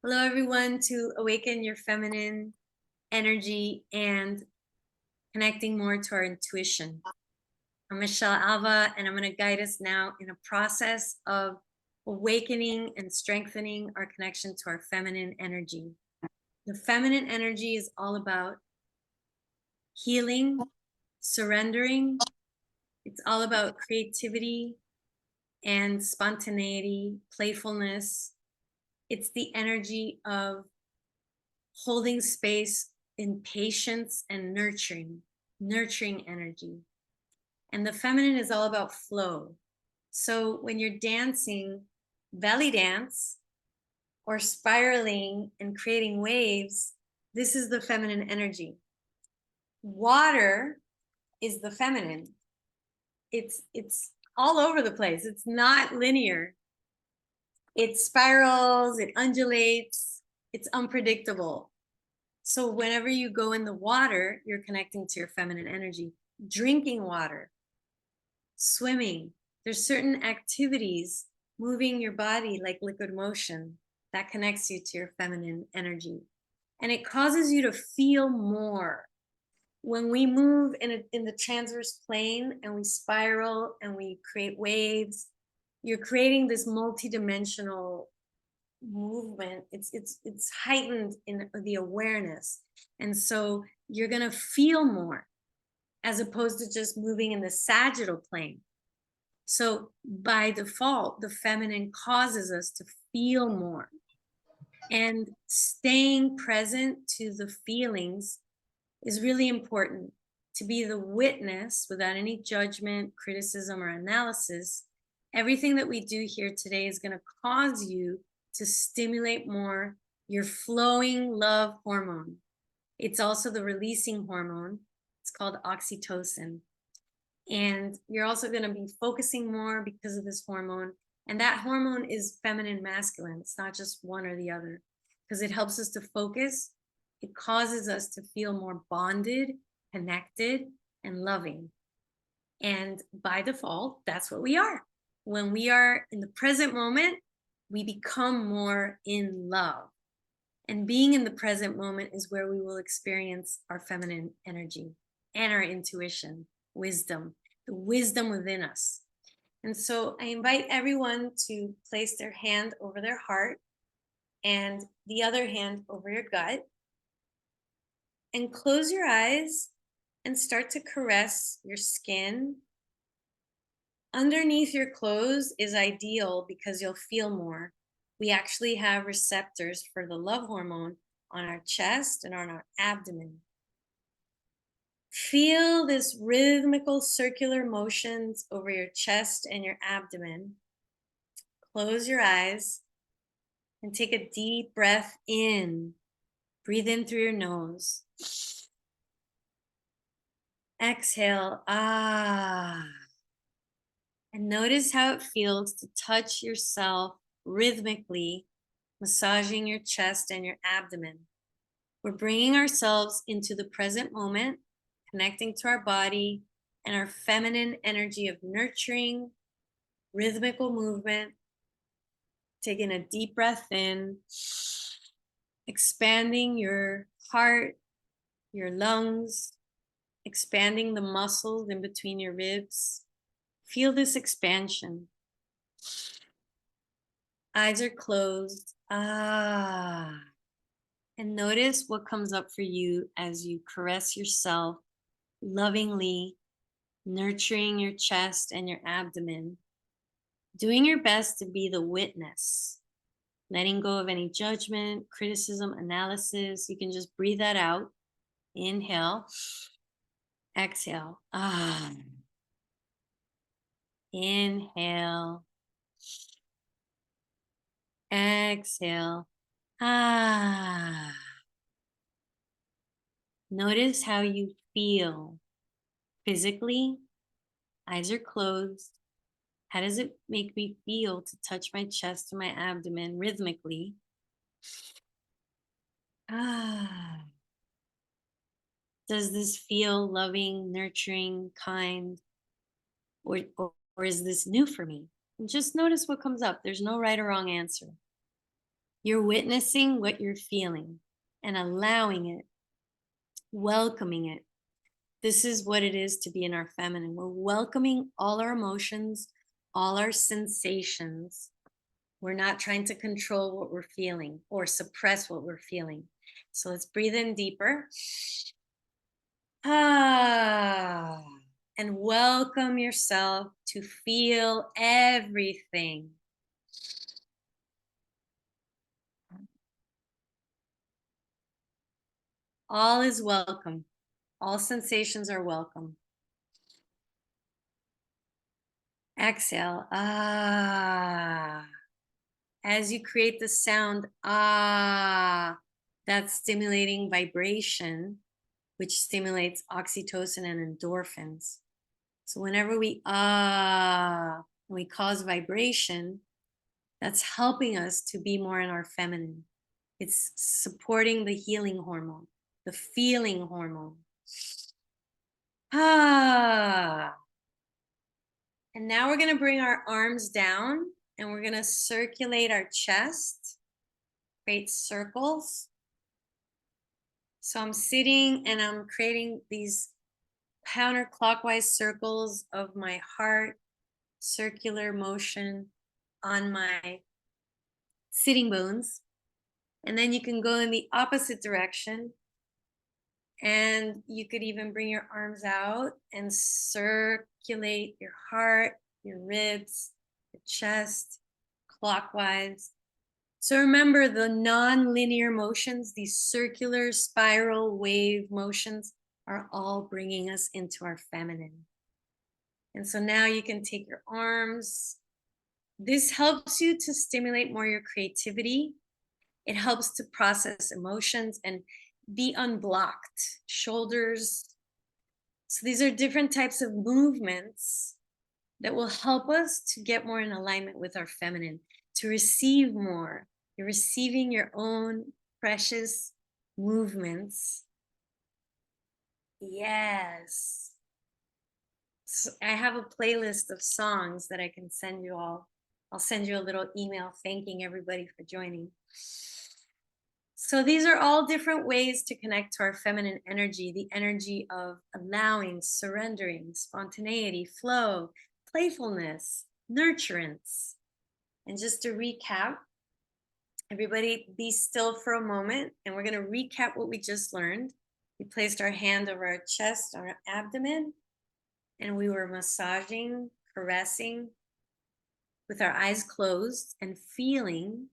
Hello, everyone, to awaken your feminine energy and connecting more to our intuition. I'm Michelle Alva, and I'm going to guide us now in a process of awakening and strengthening our connection to our feminine energy. The feminine energy is all about healing, surrendering. It's all about creativity and spontaneity, playfulness. It's the energy of holding space in patience and nurturing energy. And the feminine is all about flow. So when you're dancing belly dance or spiraling and creating waves, this is the feminine energy. Water is the feminine. It's all over the place. It's not linear. It spirals, it undulates, it's unpredictable. So whenever you go in the water, you're connecting to your feminine energy. Drinking water, swimming, there's certain activities, moving your body like liquid motion, that connects you to your feminine energy. And it causes you to feel more. When we move in the transverse plane and we spiral and we create waves, you're creating this multidimensional movement. It's heightened in the awareness, and so you're going to feel more as opposed to just moving in the sagittal plane. So by default, the feminine causes us to feel more, and staying present to the feelings is really important. To be the witness without any judgment, criticism, or analysis. Everything that we do here today is going to cause you to stimulate more your flowing love hormone. It's also the releasing hormone. It's called oxytocin. And you're also going to be focusing more because of this hormone. And that hormone is feminine, masculine. It's not just one or the other, because it helps us to focus. It causes us to feel more bonded, connected, and loving. And by default, that's what we are. When we are in the present moment, we become more in love. And being in the present moment is where we will experience our feminine energy and our intuition, wisdom, the wisdom within us. And so I invite everyone to place their hand over their heart and the other hand over your gut, and close your eyes and start to caress your skin. Underneath your clothes is ideal because you'll feel more. We actually have receptors for the love hormone on our chest and on our abdomen. Feel this rhythmical circular motions over your chest and your abdomen. Close your eyes and take a deep breath in. Breathe in through your nose. Exhale, ah. And notice how it feels to touch yourself rhythmically, massaging your chest and your abdomen. We're bringing ourselves into the present moment, connecting to our body and our feminine energy of nurturing, rhythmical movement. Taking a deep breath in, expanding your heart, your lungs, expanding the muscles in between your ribs. Feel this expansion. Eyes are closed. Ah. And notice what comes up for you as you caress yourself lovingly, nurturing your chest and your abdomen, doing your best to be the witness, letting go of any judgment, criticism, analysis. You can just breathe that out. Inhale, exhale. Ah. Inhale, exhale. Ah. Notice how you feel physically. Eyes are closed. How does it make me feel to touch my chest and my abdomen rhythmically? Ah. Does this feel loving, nurturing, kind? Or is this new for me? And just notice what comes up. There's no right or wrong answer. You're witnessing what you're feeling and allowing it, welcoming it. This is what it is to be in our feminine. We're welcoming all our emotions, all our sensations. We're not trying to control what we're feeling or suppress what we're feeling. So let's breathe in deeper. And welcome yourself to feel everything. All is welcome. All sensations are welcome. Exhale. As you create the sound, that's stimulating vibration, which stimulates oxytocin and endorphins. So whenever we we cause vibration, that's helping us to be more in our feminine. It's supporting the healing hormone, the feeling hormone. And now we're going to bring our arms down and we're going to circulate our chest, create circles. So I'm sitting and I'm creating these counterclockwise circles of my heart, circular motion on my sitting bones. And then you can go in the opposite direction. And you could even bring your arms out and circulate your heart, your ribs, your chest, clockwise. So remember the non-linear motions, these circular spiral wave motions are all bringing us into our feminine. And so now you can take your arms. This helps you to stimulate more your creativity. It helps to process emotions and be unblocked. Shoulders. So these are different types of movements that will help us to get more in alignment with our feminine, to receive more. You're receiving your own precious movements. Yes. So I have a playlist of songs that I can send you all. I'll send you a little email thanking everybody for joining. So these are all different ways to connect to our feminine energy, the energy of allowing, surrendering, spontaneity, flow, playfulness, nurturance. And just to recap, everybody be still for a moment, and we're going to recap what we just learned. We placed our hand over our chest, our abdomen, and we were massaging, caressing with our eyes closed and feeling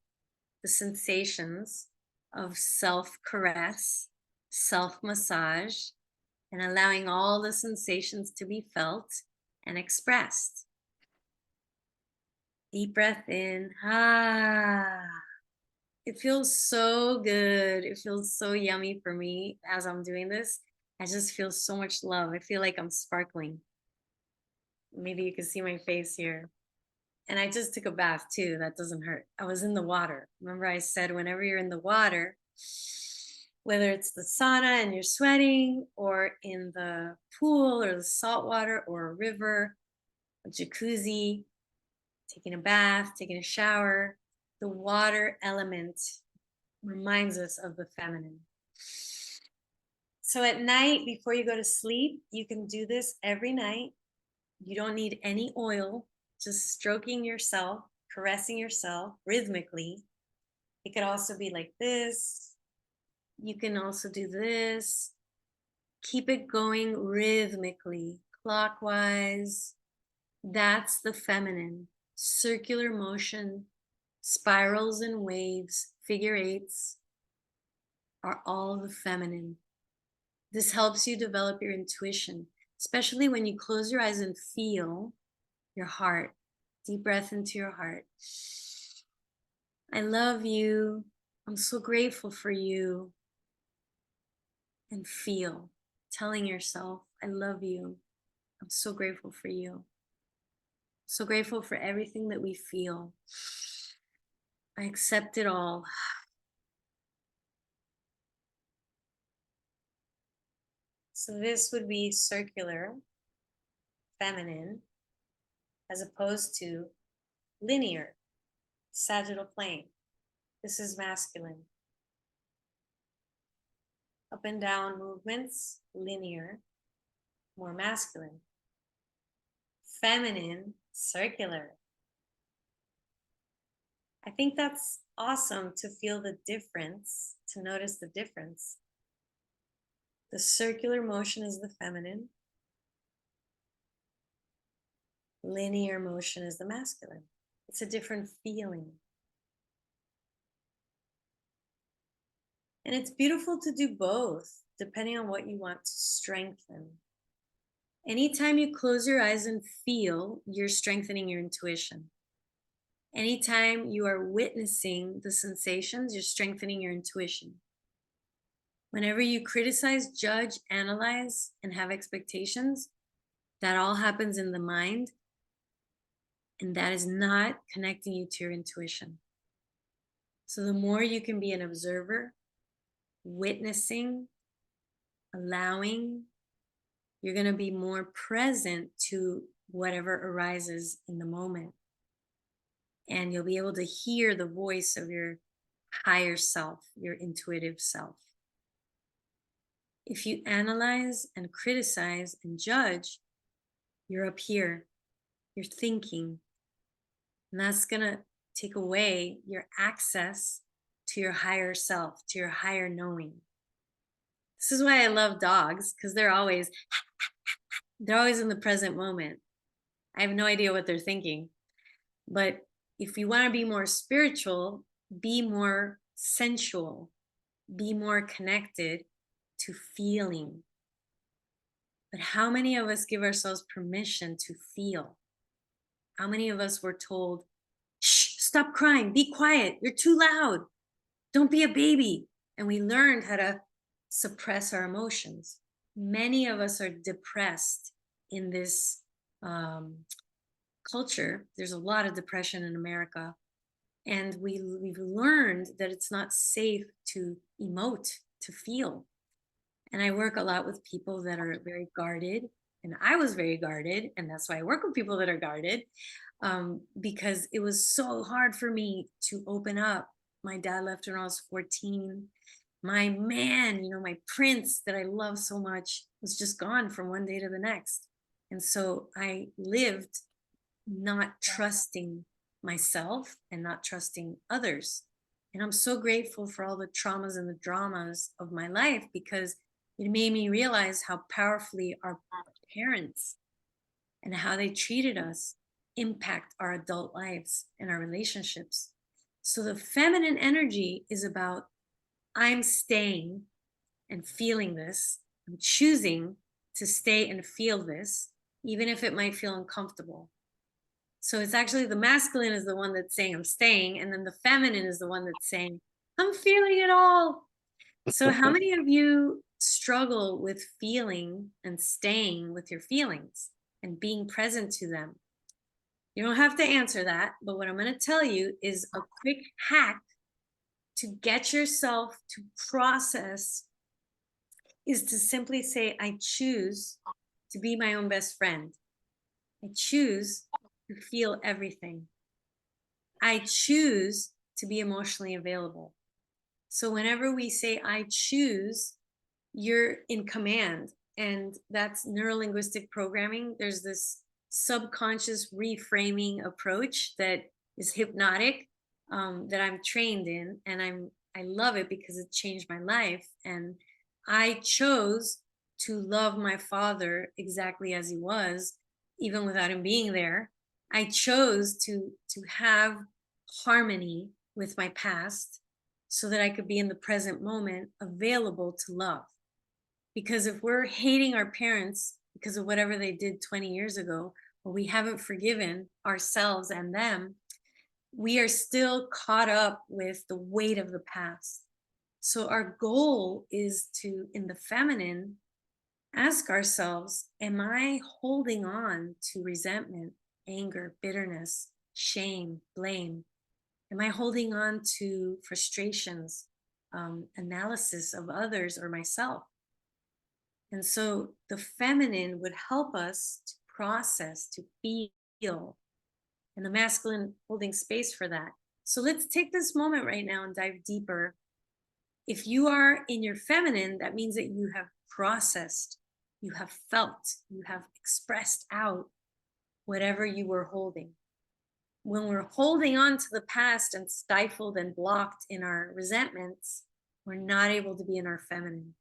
the sensations of self-caress, self-massage, and allowing all the sensations to be felt and expressed. Deep breath in. It feels so good. It feels so yummy for me as I'm doing this. I just feel so much love. I feel like I'm sparkling. Maybe you can see my face here. And I just took a bath too. That doesn't hurt. I was in the water. Remember I said whenever you're in the water, whether it's the sauna and you're sweating, or in the pool or the salt water or a river, a jacuzzi, taking a bath, taking a shower, the water element reminds us of the feminine. So at night, before you go to sleep, you can do this every night. You don't need any oil, just stroking yourself, caressing yourself rhythmically. It could also be like this. You can also do this. Keep it going rhythmically, clockwise. That's the feminine. Circular motion, spirals and waves, figure eights are all the feminine. This helps you develop your intuition, especially when you close your eyes and feel your heart. Deep breath into your heart. I love you. I'm so grateful for you. And feel, telling yourself, I love you. I'm so grateful for you. So grateful for everything that we feel. I accept it all. So this would be circular, feminine, as opposed to linear, sagittal plane. This is masculine. Up and down movements, linear, more masculine. Feminine, circular. I think that's awesome to feel the difference, to notice the difference. The circular motion is the feminine. Linear motion is the masculine. It's a different feeling. And it's beautiful to do both, depending on what you want to strengthen. Anytime you close your eyes and feel, you're strengthening your intuition. Anytime you are witnessing the sensations, you're strengthening your intuition. Whenever you criticize, judge, analyze, and have expectations, that all happens in the mind, and that is not connecting you to your intuition. So the more you can be an observer, witnessing, allowing, you're going to be more present to whatever arises in the moment. And you'll be able to hear the voice of your higher self, your intuitive self. If you analyze and criticize and judge, you're up here, you're thinking, and that's going to take away your access to your higher self, to your higher knowing. This is why I love dogs, because they're always in the present moment. I have no idea what they're thinking. But if you want to be more spiritual, be more sensual, be more connected to feeling. But how many of us give ourselves permission to feel? How many of us were told, shh, stop crying, be quiet, you're too loud, don't be a baby? And we learned how to suppress our emotions. Many of us are depressed in this culture. There's a lot of depression in America. And we've learned that it's not safe to emote, to feel. And I work a lot with people that are very guarded. And I was very guarded. And that's why I work with people that are guarded, because it was so hard for me to open up. My dad left when I was 14. My man, my prince that I love so much was just gone from one day to the next. And so I lived not trusting myself and not trusting others. And I'm so grateful for all the traumas and the dramas of my life, because it made me realize how powerfully our parents and how they treated us impact our adult lives and our relationships. So the feminine energy is about, I'm staying and feeling this. I'm choosing to stay and feel this, even if it might feel uncomfortable. So it's actually the masculine is the one that's saying I'm staying, and then the feminine is the one that's saying I'm feeling it all. So how many of you struggle with feeling and staying with your feelings and being present to them? You don't have to answer that, but what I'm going to tell you is a quick hack to get yourself to process is to simply say, I choose to be my own best friend. I choose to feel everything. I choose to be emotionally available. So whenever we say, I choose, you're in command. And that's neurolinguistic programming. There's this subconscious reframing approach that is hypnotic, that I'm trained in. And I love it because it changed my life. And I chose to love my father exactly as he was, even without him being there. I chose to have harmony with my past so that I could be in the present moment available to love. Because if we're hating our parents because of whatever they did 20 years ago, or we haven't forgiven ourselves and them, we are still caught up with the weight of the past. So our goal is to, in the feminine, ask ourselves, am I holding on to resentment, anger, bitterness, shame, blame? Am I holding on to frustrations, analysis of others or myself? And so the feminine would help us to process, to feel, and the masculine holding space for that. So let's take this moment right now and dive deeper. If you are in your feminine, that means that you have processed, you have felt, you have expressed out whatever you were holding. When we're holding on to the past and stifled and blocked in our resentments, we're not able to be in our feminine,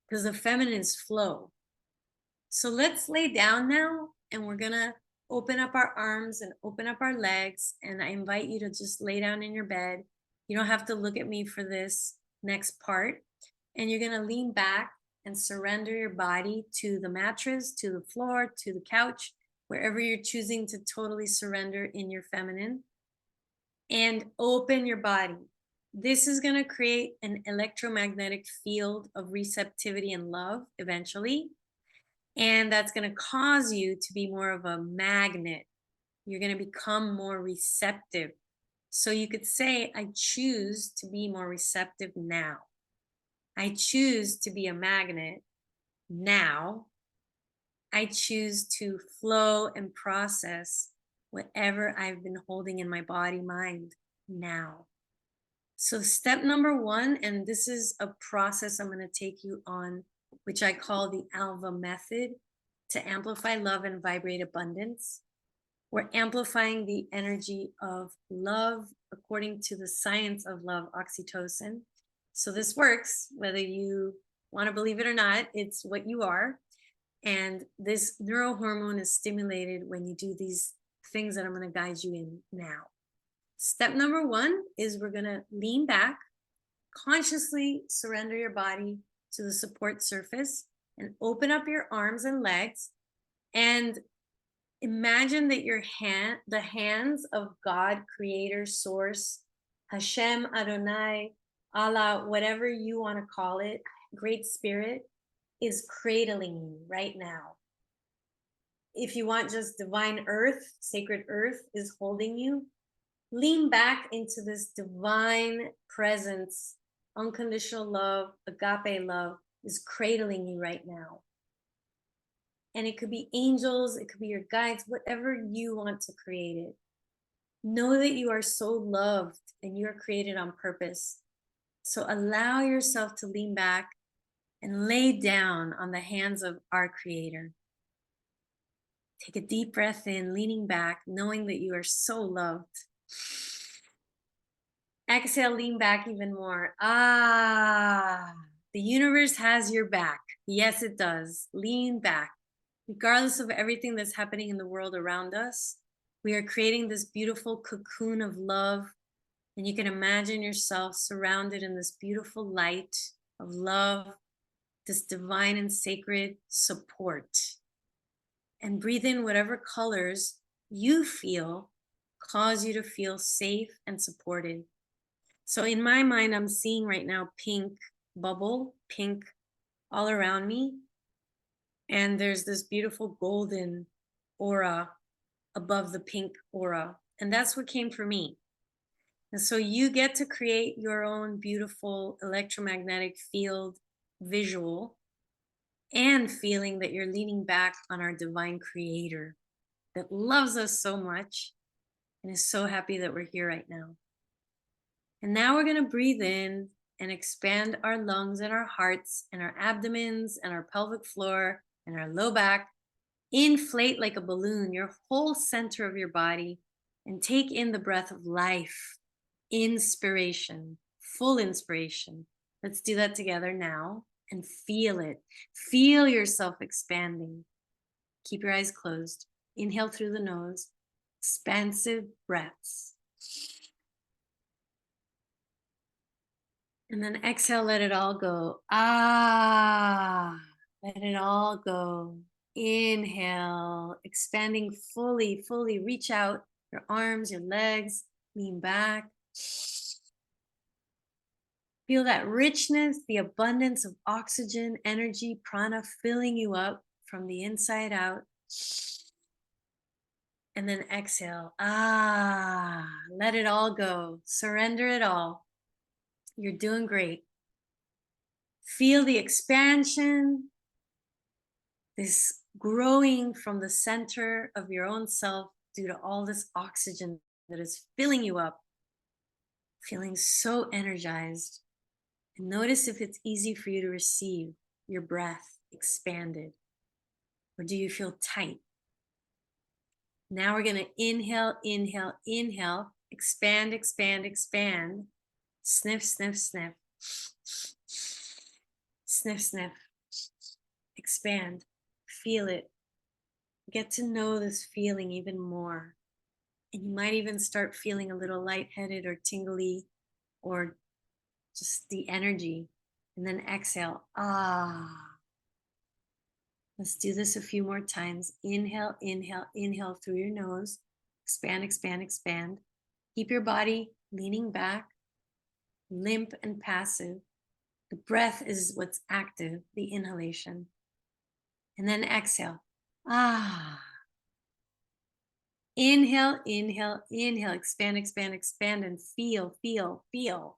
because the feminine is flow. So let's lay down now, and we're gonna open up our arms and open up our legs. And I invite you to just lay down in your bed. You don't have to look at me for this next part. And you're gonna lean back and surrender your body to the mattress, to the floor, to the couch, wherever you're choosing to totally surrender in your feminine, and open your body. This is going to create an electromagnetic field of receptivity and love eventually. And that's going to cause you to be more of a magnet. You're going to become more receptive. So you could say, I choose to be more receptive now. I choose to be a magnet now. I choose to flow and process whatever I've been holding in my body, mind now. So step number one, and this is a process I'm going to take you on, which I call the ALVA Method, to amplify love and vibrate abundance. We're amplifying the energy of love according to the science of love, oxytocin. So this works, whether you want to believe it or not, it's what you are. And this neurohormone is stimulated when you do these things that I'm going to guide you in now. Step number one is we're going to lean back, consciously surrender your body to the support surface, and open up your arms and legs, and imagine that the hands of God, Creator, Source, Hashem, Adonai, Allah, whatever you want to call it, Great Spirit, is cradling you right now. If you want just divine earth, sacred earth is holding you. Lean back into this divine presence. Unconditional love, agape love is cradling you right now. And it could be angels, it could be your guides, whatever you want to create it. Know that you are so loved and you are created on purpose. So allow yourself to lean back and lay down on the hands of our Creator. Take a deep breath in, leaning back, knowing that you are so loved. Exhale, lean back even more. The universe has your back. Yes, it does. Lean back. Regardless of everything that's happening in the world around us, we are creating this beautiful cocoon of love. And you can imagine yourself surrounded in this beautiful light of love, this divine and sacred support. And breathe in whatever colors you feel cause you to feel safe and supported. So in my mind, I'm seeing right now pink bubble, pink all around me. And there's this beautiful golden aura above the pink aura. And that's what came for me. And so you get to create your own beautiful electromagnetic field visual, and feeling that you're leaning back on our divine Creator that loves us so much and is so happy that we're here right now. And now we're going to breathe in and expand our lungs and our hearts and our abdomens and our pelvic floor and our low back. Inflate like a balloon your whole center of your body and take in the breath of life. Inspiration, full inspiration. Let's do that together now and feel it. Feel yourself expanding. Keep your eyes closed. Inhale through the nose, expansive breaths. And then exhale, let it all go. Let it all go. Inhale, expanding fully, fully. Reach out your arms, your legs, lean back. Feel that richness, the abundance of oxygen, energy, prana filling you up from the inside out. And then exhale. Let it all go. Surrender it all. You're doing great. Feel the expansion, this growing from the center of your own self due to all this oxygen that is filling you up. feeling so energized. And notice if it's easy for you to receive your breath expanded, or do you feel tight? Now we're going to inhale, inhale, inhale, expand, expand, expand, sniff, sniff, sniff, sniff, sniff, expand, feel it. Get to know this feeling even more. And you might even start feeling a little lightheaded or tingly or just the energy. And then exhale. Ah. Let's do this a few more times. Inhale, inhale, inhale through your nose. Expand, expand, expand. Keep your body leaning back, limp and passive. The breath is what's active, the inhalation. And then exhale. Ah. Inhale, inhale, inhale. Expand, expand, expand, and feel, feel, feel.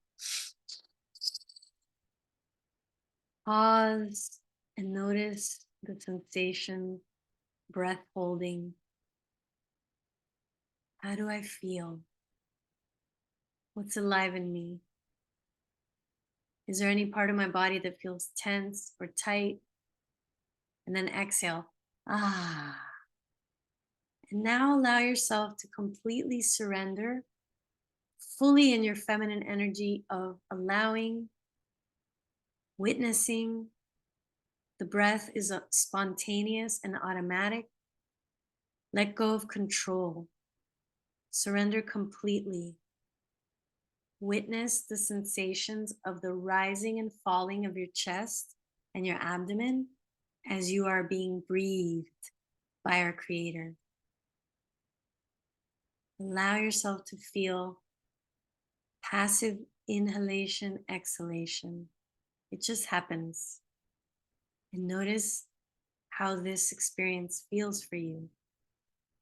Pause and notice the sensation, breath holding. How do I feel? What's alive in me? Is there any part of my body that feels tense or tight? And then exhale. Ah. And now allow yourself to completely surrender, fully in your feminine energy of allowing, witnessing. The breath is spontaneous and automatic. Let go of control. Surrender completely. Witness the sensations of the rising and falling of your chest and your abdomen as you are being breathed by our Creator. Allow yourself to feel passive inhalation, exhalation. It just happens. And notice how this experience feels for you.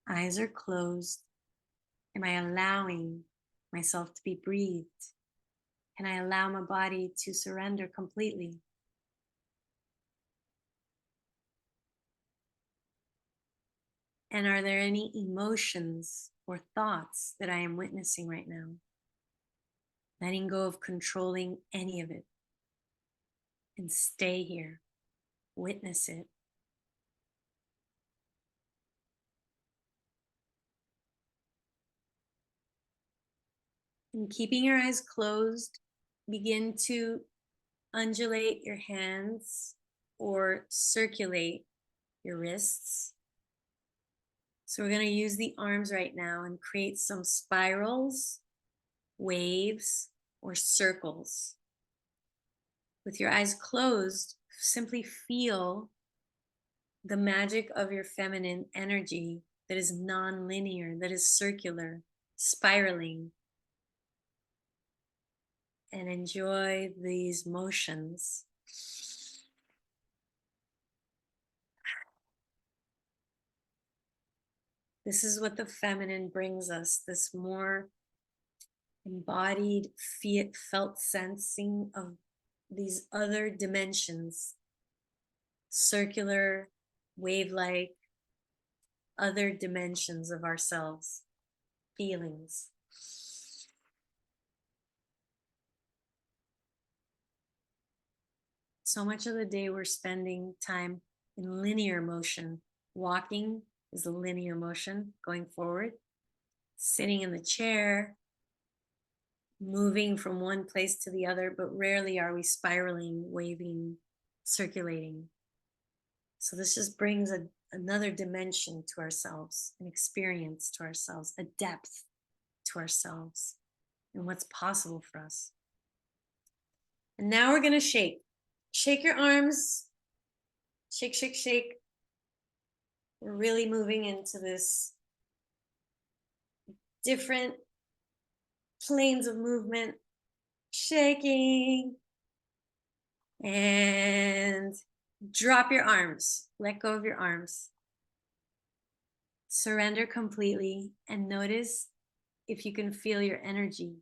Eyes are closed. Am I allowing myself to be breathed? Can I allow my body to surrender completely? And are there any emotions or thoughts that I am witnessing right now? Letting go of controlling any of it. And stay here. Witness it. And keeping your eyes closed, begin to undulate your hands or circulate your wrists. So we're going to use the arms right now and create some spirals, waves, or circles. With your eyes closed, simply feel the magic of your feminine energy that is non-linear, that is circular, spiraling. And enjoy these motions. This is what the feminine brings us, this more embodied, felt sensing of these other dimensions, circular, wave-like, other dimensions of ourselves, feelings. So much of the day we're spending time in linear motion. Walking is a linear motion, going forward. Sitting in the chair, moving from one place to the other, but rarely are we spiraling, waving, circulating. So this just brings another dimension to ourselves, an experience to ourselves, a depth to ourselves, and what's possible for us. And now we're going to shake. Shake your arms. Shake, shake, shake. We're really moving into this different planes of movement. Shaking. And drop your arms. Let go of your arms. Surrender completely and notice if you can feel your energy.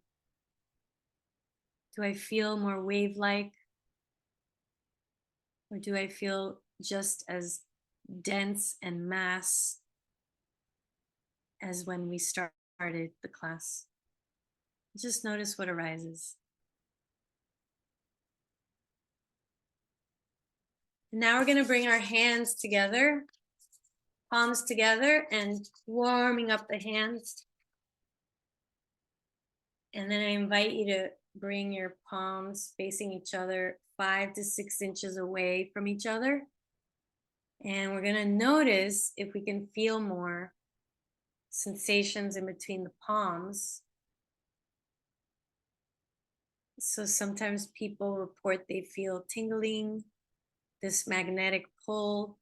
Do I feel more wave-like? Or do I feel just as dense and mass as when we started the class? Just notice what arises. Now we're going to bring our hands together, palms together, and warming up the hands. And then I invite you to bring your palms facing each other 5 to 6 inches away from each other. And we're going to notice if we can feel more sensations in between the palms. So sometimes people report they feel tingling, this magnetic pull.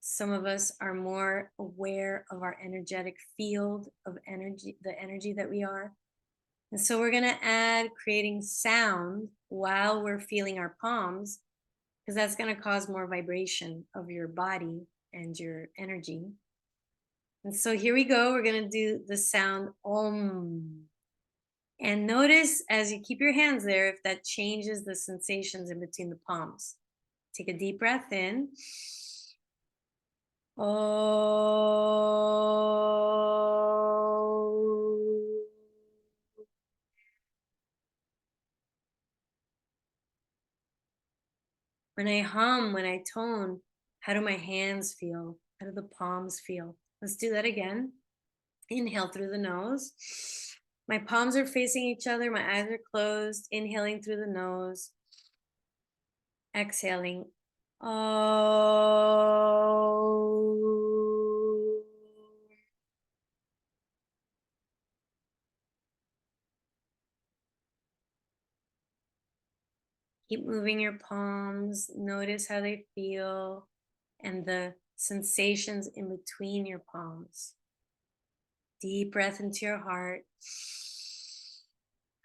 Some of us are more aware of our energetic field of energy, the energy that we are. And so we're going to add creating sound while we're feeling our palms, because that's going to cause more vibration of your body and your energy. And so here we go. We're going to do the sound Om. And notice as you keep your hands there, if that changes the sensations in between the palms. Take a deep breath in. Oh. When I hum, when I tone, how do my hands feel? How do the palms feel? Let's do that again. Inhale through the nose. My palms are facing each other. My eyes are closed. Inhaling through the nose. Exhaling. Oh. Keep moving your palms. Notice how they feel and the sensations in between your palms. Deep breath into your heart,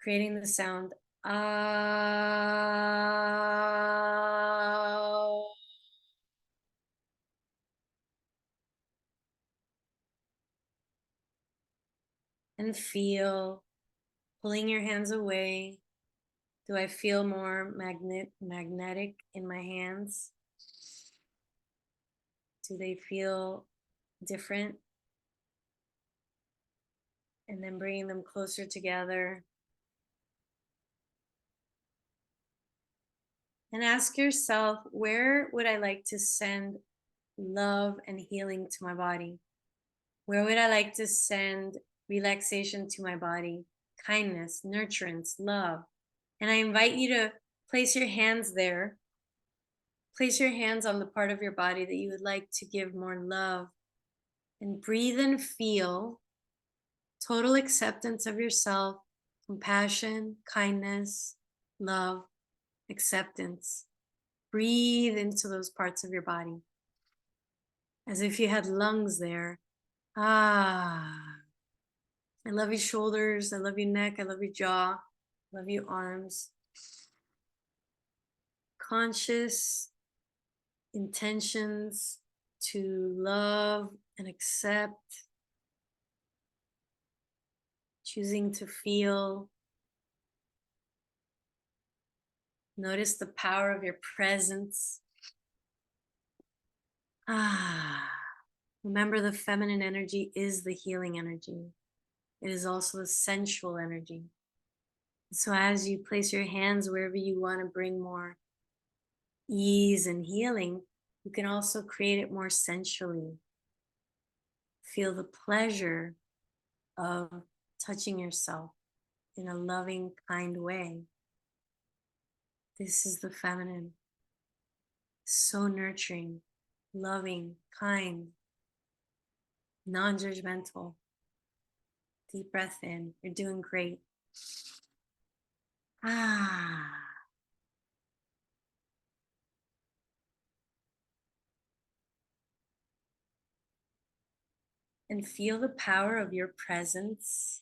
creating the sound ah. And feel, pulling your hands away. Do I feel more magnetic in my hands? Do they feel different? And then bringing them closer together. And ask yourself, where would I like to send love and healing to my body? Where would I like to send relaxation to my body? Kindness, nurturance, love. And I invite you to place your hands there. Place your hands on the part of your body that you would like to give more love. And breathe and feel total acceptance of yourself, compassion, kindness, love, acceptance. Breathe into those parts of your body as if you had lungs there. Ah. I love your shoulders. I love your neck. I love your jaw. I love your arms. Conscious intentions to love and accept. Choosing to feel. Notice the power of your presence. Ah. Remember, the feminine energy is the healing energy. It is also the sensual energy. So as you place your hands wherever you want to bring more ease and healing, you can also create it more sensually. Feel the pleasure of touching yourself in a loving, kind way. This is the feminine. So nurturing, loving, kind, non-judgmental. Deep breath in. You're doing great. Ah. And feel the power of your presence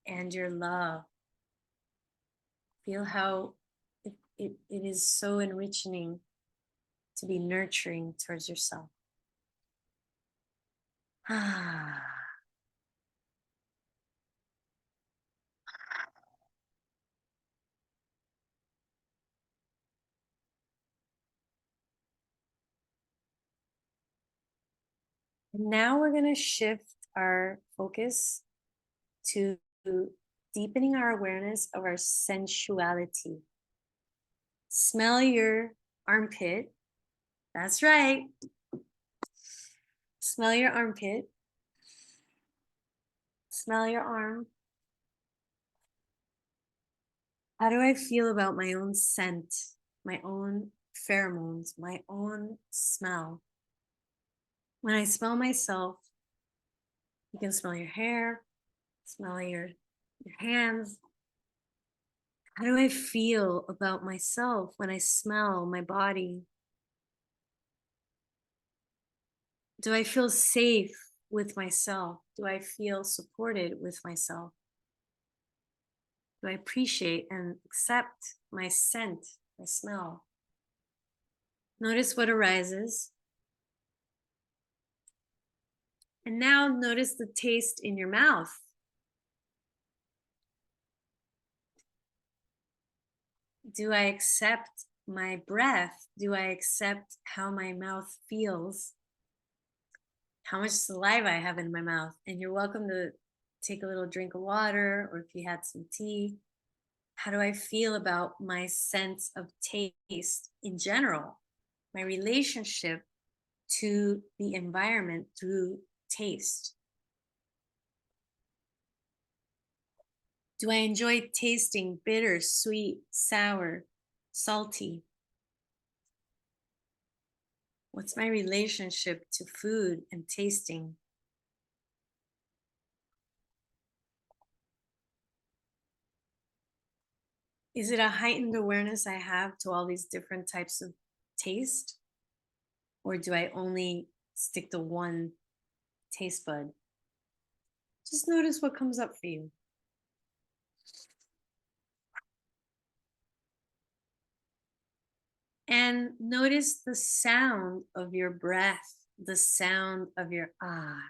and your love. Feel how it is so enriching to be nurturing towards yourself. Ah. And now we're going to shift our focus to deepening our awareness of our sensuality. Smell your armpit. That's right. Smell your armpit. Smell your arm. How do I feel about my own scent, my own pheromones, my own smell? When I smell myself, you can smell your hair, smell your hands. How do I feel about myself when I smell my body? Do I feel safe with myself? Do I feel supported with myself? Do I appreciate and accept my scent, my smell? Notice what arises. And now notice the taste in your mouth. Do I accept my breath? Do I accept how my mouth feels? How much saliva I have in my mouth? And you're welcome to take a little drink of water, or if you had some tea. How do I feel about my sense of taste in general? My relationship to the environment through taste. Do I enjoy tasting bitter, sweet, sour, salty? What's my relationship to food and tasting? Is it a heightened awareness I have to all these different types of taste? Or do I only stick to one taste bud? Just notice what comes up for you. And notice the sound of your breath, the sound of your ah.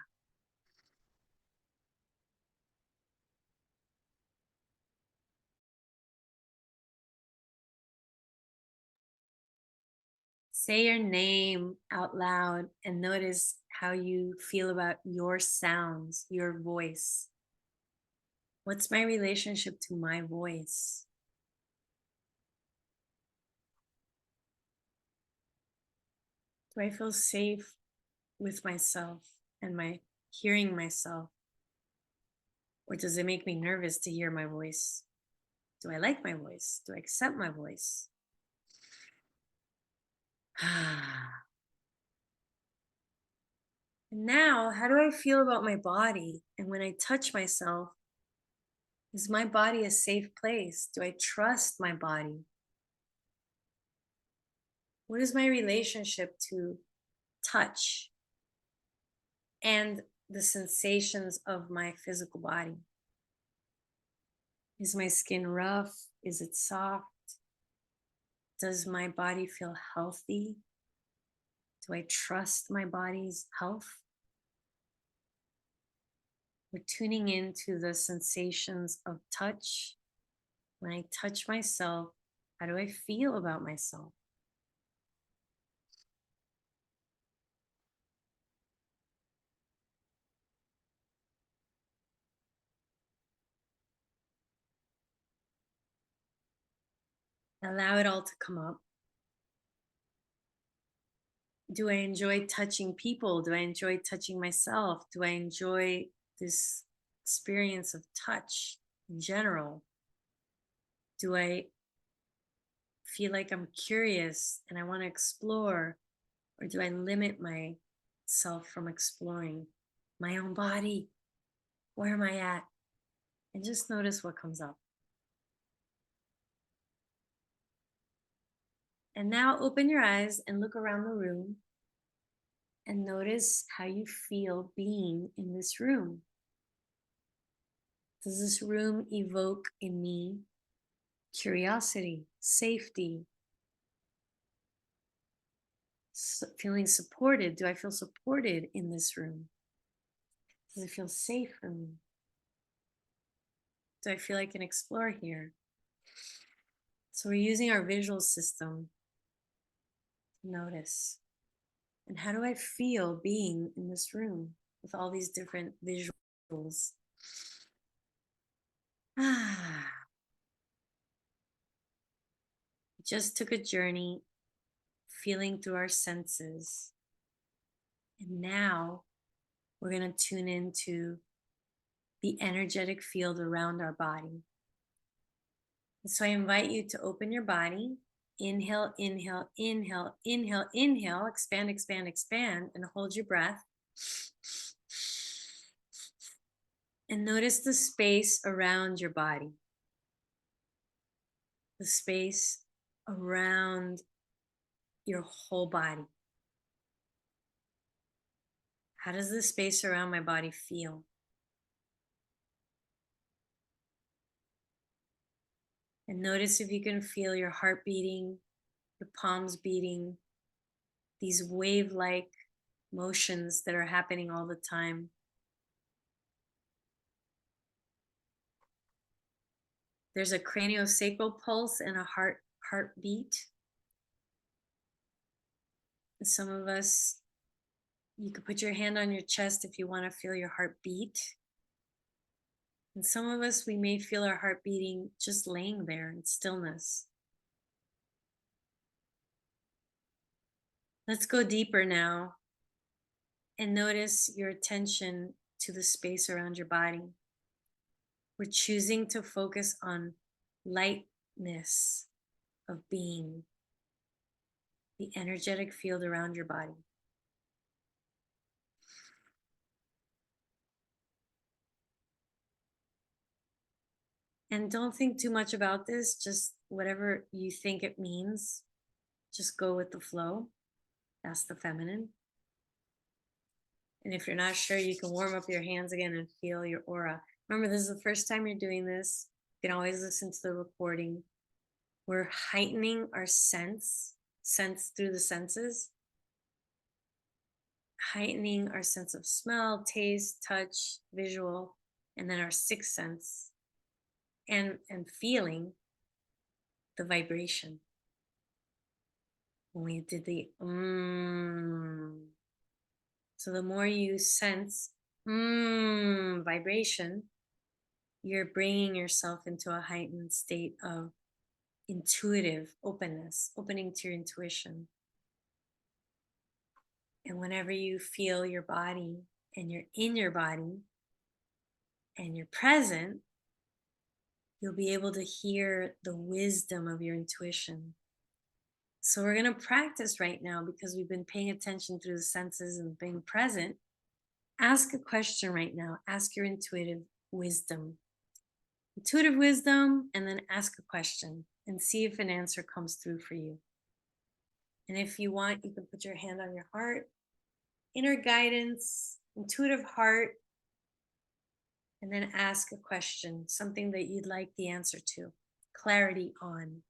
Say your name out loud and notice how you feel about your sounds, your voice. What's my relationship to my voice? Do I feel safe with myself and my hearing myself? Or does it make me nervous to hear my voice? Do I like my voice? Do I accept my voice? And now, how do I feel about my body? And when I touch myself, is my body a safe place? Do I trust my body? What is my relationship to touch and the sensations of my physical body? Is my skin rough? Is it soft? Does my body feel healthy? Do I trust my body's health? We're tuning into the sensations of touch. When I touch myself, how do I feel about myself? Allow it all to come up. Do I enjoy touching people? Do I enjoy touching myself? Do I enjoy this experience of touch in general? Do I feel like I'm curious and I want to explore? Or do I limit myself from exploring my own body? Where am I at? And just notice what comes up. And now open your eyes and look around the room and notice how you feel being in this room. Does this room evoke in me curiosity, safety, feeling supported? Do I feel supported in this room? Does it feel safe for me? Do I feel I can explore here? So we're using our visual system to notice. And how do I feel being in this room with all these different visuals? Just took a journey feeling through our senses. And now we're going to tune into the energetic field around our body. And so I invite you to open your body. Inhale, inhale, inhale, inhale, inhale, expand, expand, expand, and hold your breath. And notice the space around your body, the space around your whole body. How does the space around my body feel? And notice if you can feel your heart beating, your palms beating, these wave-like motions that are happening all the time. There's a craniosacral pulse and a heartbeat. And some of us, you could put your hand on your chest if you want to feel your heart beat. And some of us, we may feel our heart beating just laying there in stillness. Let's go deeper now and notice your attention to the space around your body. We're choosing to focus on lightness of being, the energetic field around your body. And don't think too much about this, just whatever you think it means, just go with the flow. That's the feminine. And if you're not sure, you can warm up your hands again and feel your aura. Remember, this is the first time you're doing this. You can always listen to the recording. We're heightening our sense through the senses, heightening our sense of smell, taste, touch, visual, and then our sixth sense, and feeling the vibration. When we did the so the more you sense vibration, you're bringing yourself into a heightened state of intuitive openness, opening to your intuition. And whenever you feel your body and you're in your body and you're present, you'll be able to hear the wisdom of your intuition. So we're going to practice right now because we've been paying attention through the senses and being present. Ask a question right now. Ask your intuitive wisdom. Intuitive wisdom, and then ask a question and see if an answer comes through for you. And if you want, you can put your hand on your heart. Inner guidance, intuitive heart, and then ask a question, something that you'd like the answer to, clarity on.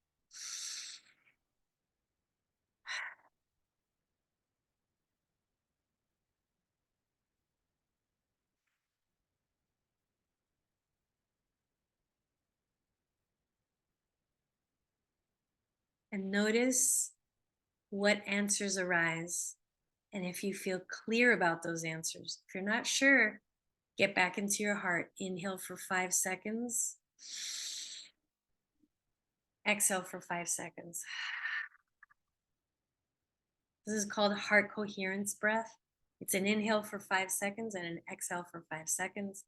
And notice what answers arise. And if you feel clear about those answers, if you're not sure, get back into your heart. Inhale for 5 seconds. Exhale for 5 seconds. This is called heart coherence breath. It's an inhale for 5 seconds and an exhale for 5 seconds.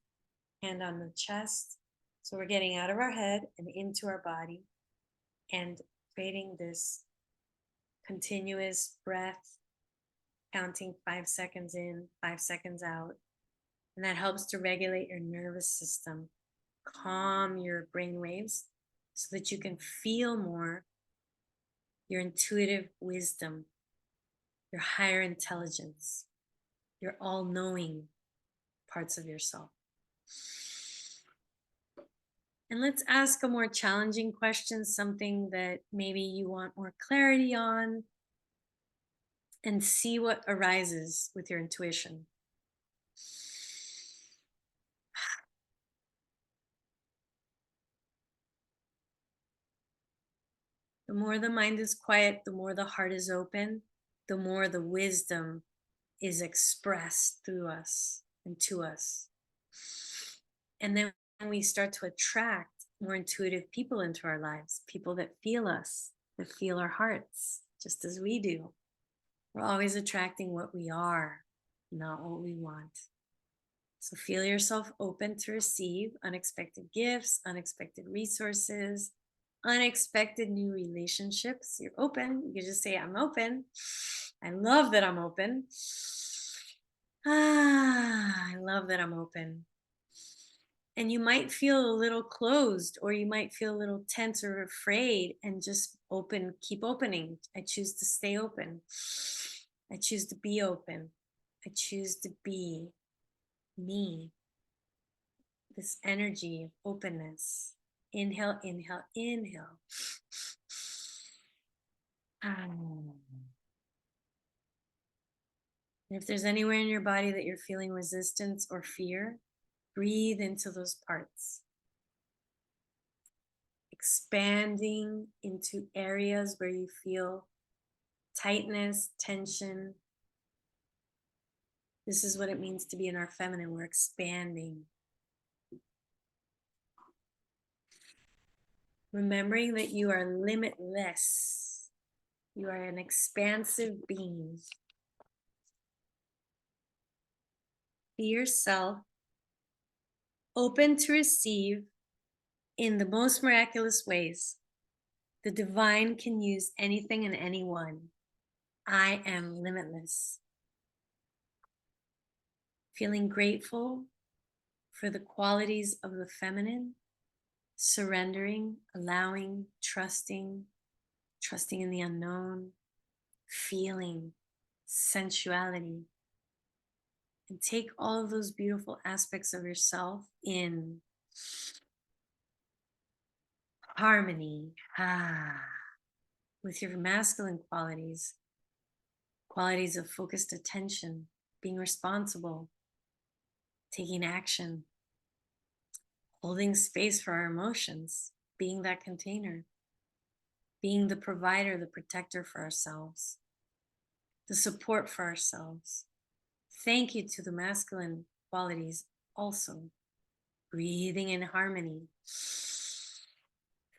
Hand on the chest. So we're getting out of our head and into our body and creating this continuous breath, counting 5 seconds in, 5 seconds out. And that helps to regulate your nervous system, calm your brain waves so that you can feel more your intuitive wisdom, your higher intelligence, your all-knowing parts of yourself. And let's ask a more challenging question, something that maybe you want more clarity on, and see what arises with your intuition. The more the mind is quiet, the more the heart is open, the more the wisdom is expressed through us and to us. And then we start to attract more intuitive people into our lives, people that feel us, that feel our hearts, just as we do. We're always attracting what we are, not what we want. So feel yourself open to receive unexpected gifts, unexpected resources, unexpected new relationships. You're open. You can just say, I'm open. I love that I'm open. I love that I'm open. And you might feel a little closed, or you might feel a little tense or afraid, and just open, keep opening. I choose to stay open. I choose to be open. I choose to be me. This energy of openness. Inhale, inhale, inhale. And if there's anywhere in your body that you're feeling resistance or fear, breathe into those parts. Expanding into areas where you feel tightness, tension. This is what it means to be in our feminine. We're expanding. Remembering that you are limitless. You are an expansive being. Be yourself, open to receive in the most miraculous ways. The divine can use anything and anyone. I am limitless. Feeling grateful for the qualities of the feminine, surrendering, allowing, trusting in the unknown, feeling sensuality. And take all of those beautiful aspects of yourself in harmony with your masculine qualities, qualities of focused attention, being responsible, taking action, holding space for our emotions, being that container, being the provider, the protector for ourselves, the support for ourselves. Thank you to the masculine qualities also. Breathing in harmony.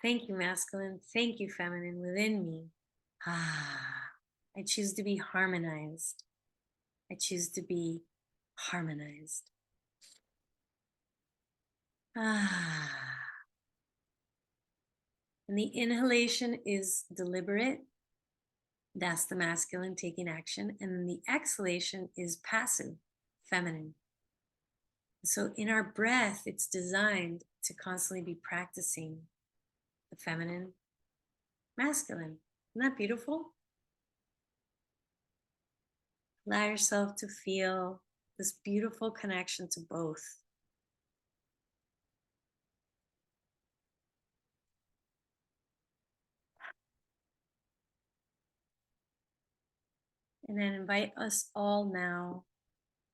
Thank you, masculine. Thank you, feminine, within me. I choose to be harmonized. I choose to be harmonized. And the inhalation is deliberate. That's the masculine taking action. And then the exhalation is passive, feminine. So in our breath, it's designed to constantly be practicing the feminine, masculine. Isn't that beautiful? Allow yourself to feel this beautiful connection to both. And then invite us all now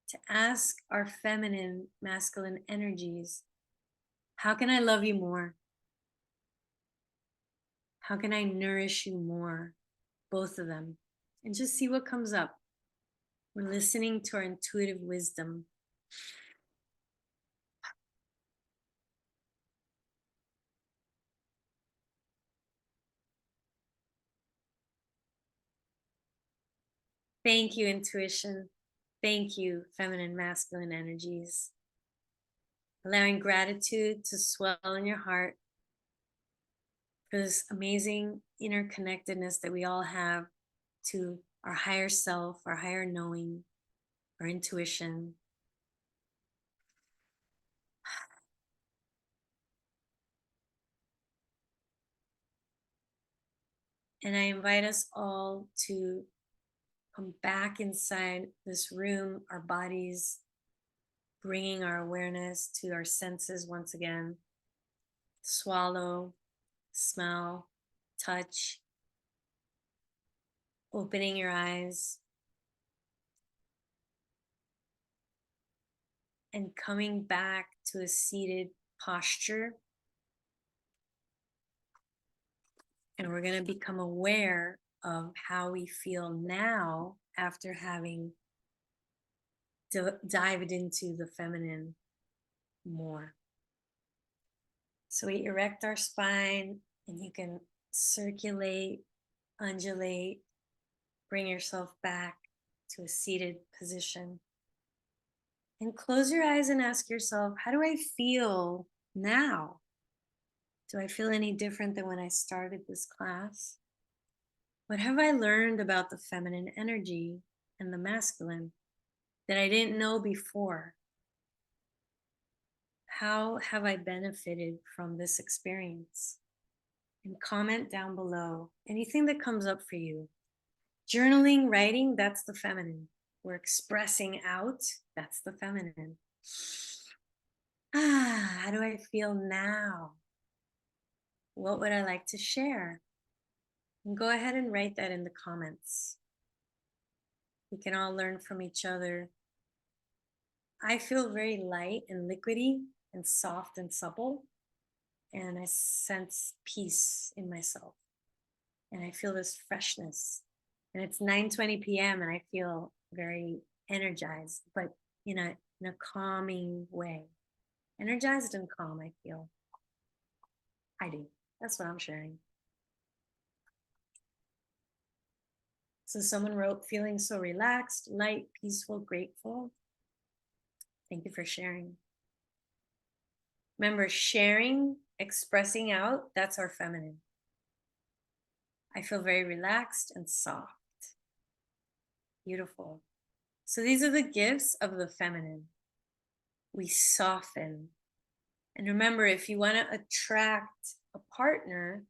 to ask our feminine, masculine energies, how can I love you more? How can I nourish you more? Both of them. And just see what comes up. We're listening to our intuitive wisdom. Thank you, intuition. Thank you, feminine, masculine energies. Allowing gratitude to swell in your heart for this amazing interconnectedness that we all have to our higher self, our higher knowing, our intuition. And I invite us all to come back inside this room, our bodies, bringing our awareness to our senses once again. Swallow, smell, touch, opening your eyes, and coming back to a seated posture. And we're going to become aware of how we feel now after having dived into the feminine more. So we erect our spine and you can circulate, undulate, bring yourself back to a seated position. And close your eyes and ask yourself, how do I feel now? Do I feel any different than when I started this class? What have I learned about the feminine energy and the masculine that I didn't know before? How have I benefited from this experience? And comment down below anything that comes up for you. Journaling, writing, that's the feminine. We're expressing out, that's the feminine. How do I feel now? What would I like to share? And go ahead and write that in the comments. We can all learn from each other. I feel very light and liquidy and soft and supple, and I sense peace in myself. And I feel this freshness. And it's 9:20 p.m. and I feel very energized, but in a calming way. Energized and calm, I feel. I do. That's what I'm sharing. So someone wrote, feeling so relaxed, light, peaceful, grateful. Thank you for sharing. Remember, sharing, expressing out, that's our feminine. I feel very relaxed and soft. Beautiful. So these are the gifts of the feminine. We soften. And remember, if you want to attract a partner,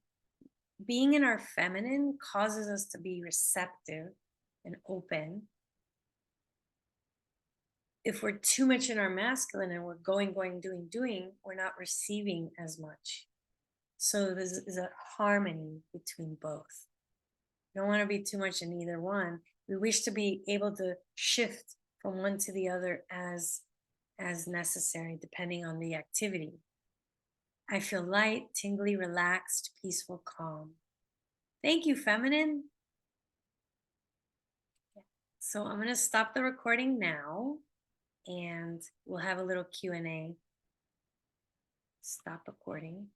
being in our feminine causes us to be receptive and open. If we're too much in our masculine and we're going, doing, we're not receiving as much. So this is a harmony between both. You don't want to be too much in either one. We wish to be able to shift from one to the other as necessary, depending on the activity. I feel light, tingly, relaxed, peaceful, calm. Thank you, feminine. So I'm going to stop the recording now and we'll have a little Q&A. Stop recording.